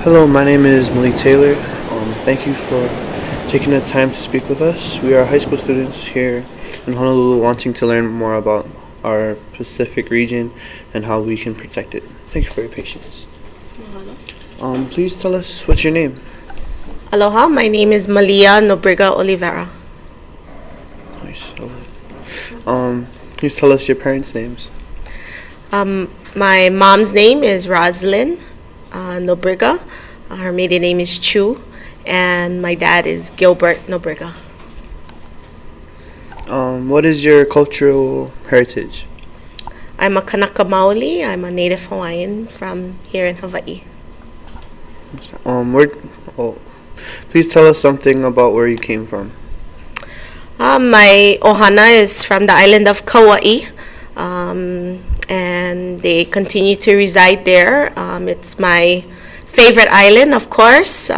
Hello, my name is Malik Taylor. Thank you for taking the time to speak with us. We are high school students here in Honolulu wanting to learn more about our Pacific region and how we can protect it. Thank you for your patience. Please tell us what's your name. Aloha, my name is Malia Nobrega Oliveira. Nice. Please tell us your parents' names. My mom's name is Roslyn Nobrega. Her maiden name is Chu. And my dad is Gilbert Nobrega. What is your cultural heritage? I'm a Kanaka Maoli. I'm a Native Hawaiian from here in Hawaii. Please tell us something about where you came from. My ohana is from the island of Kauai, and they continue to reside there. It's my favorite island, of course.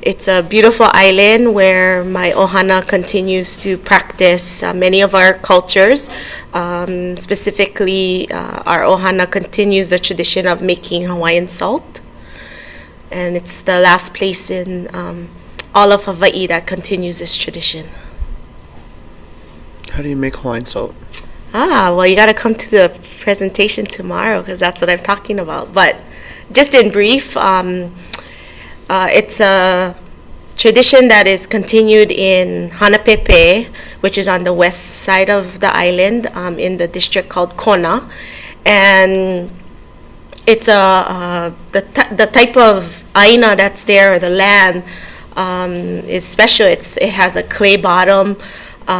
It's a beautiful island where my ohana continues to practice many of our cultures. Specifically, our ohana continues the tradition of making Hawaiian salt. And it's the last place in all of Hawaii that continues this tradition. How do you make Hawaiian salt? Well, you got to come to the presentation tomorrow because that's what I'm talking about. But just in brief, it's a tradition that is continued in Hanapepe, which is on the west side of the island in the district called Kona. And it's the type of aina that's there, or the land, is special. It has a clay bottom. We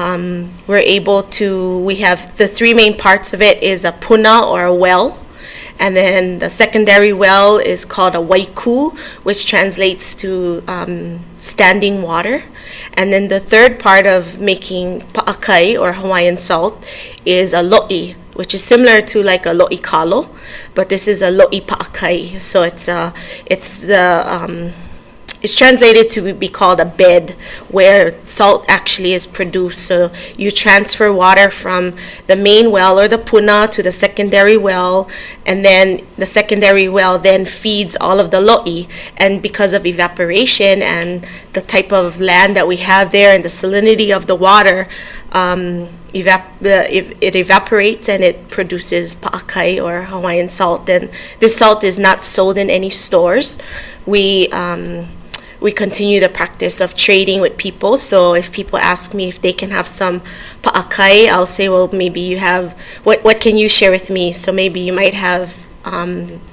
have the three main parts of it is a puna, or a well. And then the secondary well is called a waiku, which translates to standing water. And then the third part of making pa'akai, or Hawaiian salt, is a lo'i, which is similar to like a lo'i kalo, but this is a lo'i pa'akai. So it's translated to be called a bed where salt actually is produced. So you transfer water from the main well, or the puna, to the secondary well, and then the secondary well then feeds all of the lo'i. And because of evaporation and the type of land that we have there and the salinity of the water, it evaporates and it produces pa'akai, or Hawaiian salt. And this salt is not sold in any stores. We continue the practice of trading with people. So if people ask me if they can have some pa'akai, I'll say, well, maybe you have, what can you share with me? So maybe you might have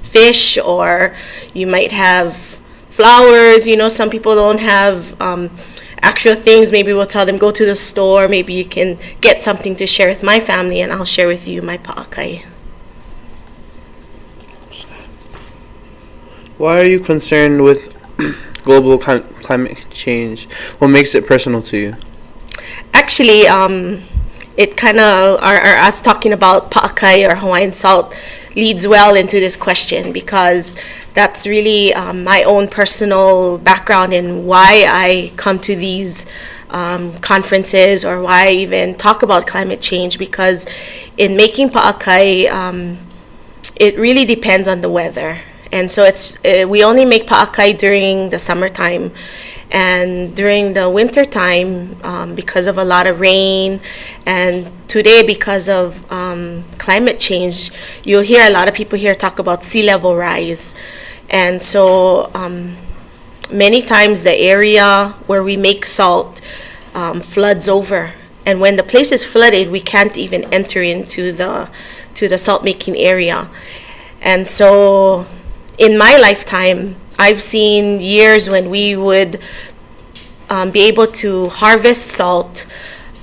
fish, or you might have flowers. Some people don't have actual things. Maybe we'll tell them, go to the store. Maybe you can get something to share with my family, and I'll share with you my pa'akai. Why are you concerned with global climate change? What makes it personal to you? Actually, it kind of, us talking about pa'akai, or Hawaiian salt, leads well into this question, because that's really my own personal background in why I come to these conferences, or why I even talk about climate change. Because in making pa'akai, it really depends on the weather. And so we only make pa'akai during the summertime. And during the winter time, because of a lot of rain, and today because of climate change, you'll hear a lot of people here talk about sea level rise. And so many times the area where we make salt floods over. And when the place is flooded, we can't even enter into the salt making area. And so in my lifetime, I've seen years when we would be able to harvest salt,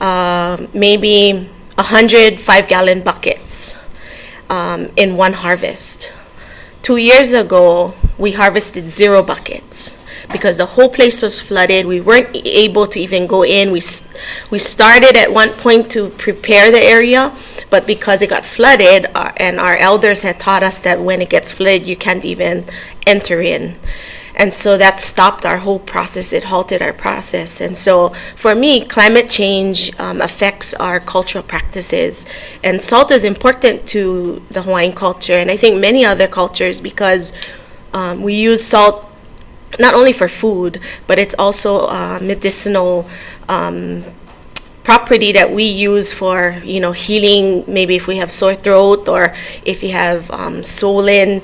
maybe 100 5-gallon buckets in one harvest. 2 years ago, we harvested 0 buckets because the whole place was flooded. We weren't able to even go in. We started at one point to prepare the area, but because it got flooded, and our elders had taught us that when it gets flooded, you can't even enter in. And so that stopped our whole process. It halted our process. And so for me, climate change affects our cultural practices. And salt is important to the Hawaiian culture, and I think many other cultures, because We use salt not only for food, but it's also medicinal property that we use for, healing. Maybe if we have sore throat, or if you have swollen,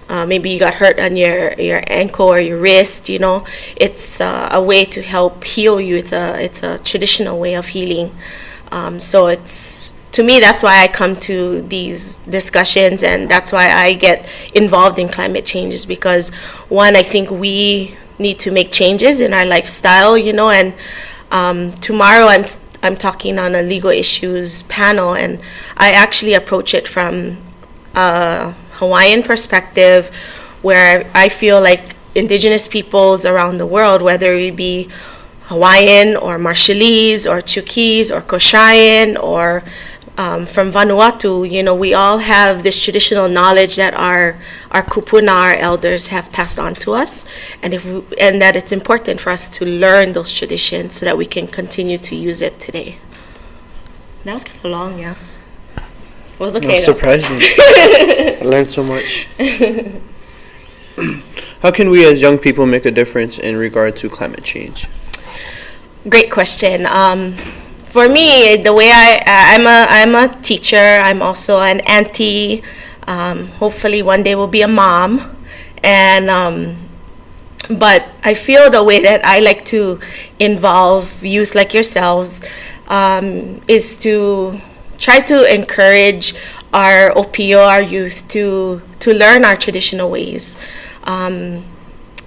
maybe you got hurt on your ankle or your wrist. It's a way to help heal you. It's a traditional way of healing. So to me, that's why I come to these discussions, and that's why I get involved in climate change, because one, I think we need to make changes in our lifestyle, and tomorrow I'm talking on a legal issues panel, and I actually approach it from a Hawaiian perspective, where I feel like Indigenous peoples around the world, whether it be Hawaiian or Marshallese or Chuukese or Koshayan or from Vanuatu, we all have this traditional knowledge that our kupuna, our elders, have passed on to us, and that it's important for us to learn those traditions so that we can continue to use it today. That was kind of long, yeah. It was okay. That's surprising. I learned so much. How can we as young people make a difference in regard to climate change? Great question. For me, the way I'm a teacher. I'm also an auntie. Hopefully, one day will be a mom. And but I feel the way that I like to involve youth like yourselves is to try to encourage our OPO, our youth, to learn our traditional ways.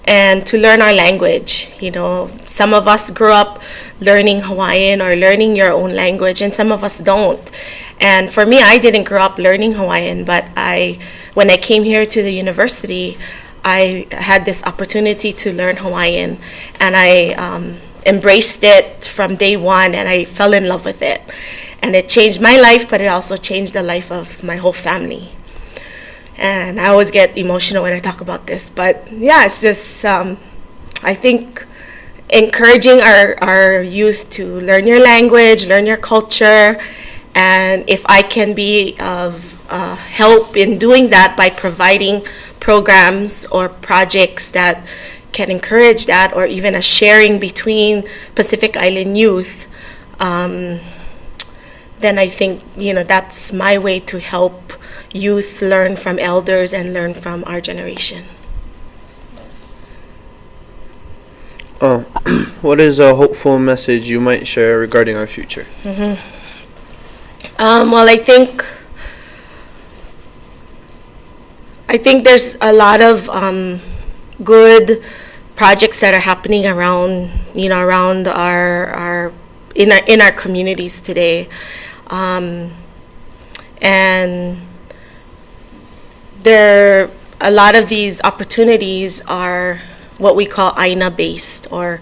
And to learn our language. Some of us grew up learning Hawaiian or learning your own language, and some of us don't. And for me, I didn't grow up learning Hawaiian, but when I came here to the university, I had this opportunity to learn Hawaiian, and I embraced it from day one, and I fell in love with it. And it changed my life, but it also changed the life of my whole family. And I always get emotional when I talk about this, but yeah, it's just I think encouraging our youth to learn your language, learn your culture, and if I can be of help in doing that by providing programs or projects that can encourage that, or even a sharing between Pacific Island youth, then I think that's my way to help youth learn from elders and learn from our generation. What is a hopeful message you might share regarding our future? Mm-hmm. Well, I think there's a lot of good projects that are happening around our in our communities today, and a lot of these opportunities are what we call Aina based, or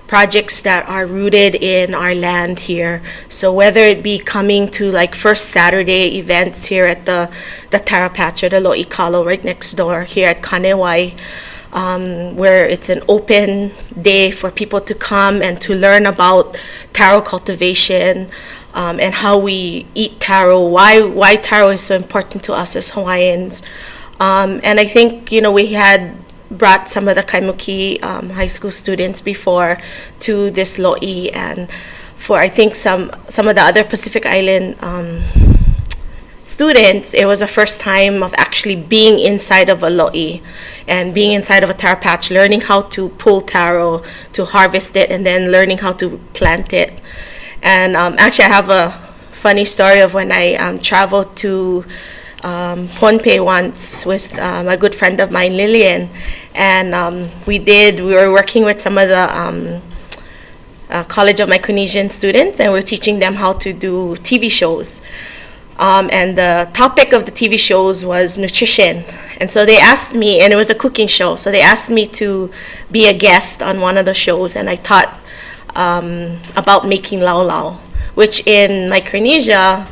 projects that are rooted in our land here. So whether it be coming to like First Saturday events here at the Tara Patch or the Lo'i Kalo right next door here at Kanewai, where it's an open day for people to come and to learn about taro cultivation, and how we eat taro, why taro is so important to us as Hawaiians. And I think, we had brought some of the Kaimuki high school students before to this lo'i, and for I think some of the other Pacific Island students, it was the first time of actually being inside of a lo'i and being inside of a taro patch, learning how to pull taro, to harvest it, and then learning how to plant it. And actually, I have a funny story of when I traveled to Pohnpei once with a good friend of mine, Lillian, and we were working with some of the College of Micronesian students, and we were teaching them how to do TV shows. And the topic of the TV shows was nutrition. And so they asked me, and it was a cooking show, so they asked me to be a guest on one of the shows, and I taught about making laulau, which in Micronesia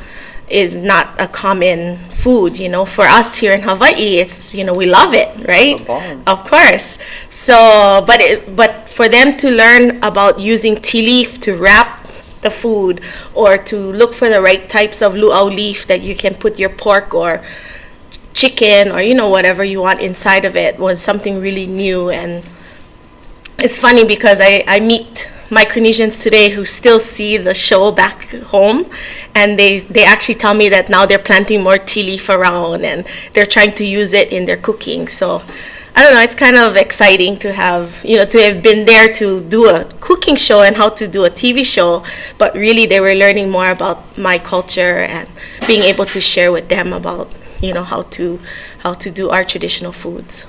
is not a common food. For us here in Hawaii, it's, we love it, right? Of course. So, but for them to learn about using tea leaf to wrap the food, or to look for the right types of luau leaf that you can put your pork or chicken or, you know, whatever you want inside of it was something really new. And it's funny because I meet Micronesians today who still see the show back home, and they actually tell me that now they're planting more tea leaf around and they're trying to use it in their cooking. So I don't know, it's kind of exciting to have, you know, to have been there to do a cooking show and how to do a TV show, but really they were learning more about my culture and being able to share with them about, you know, how to do our traditional foods.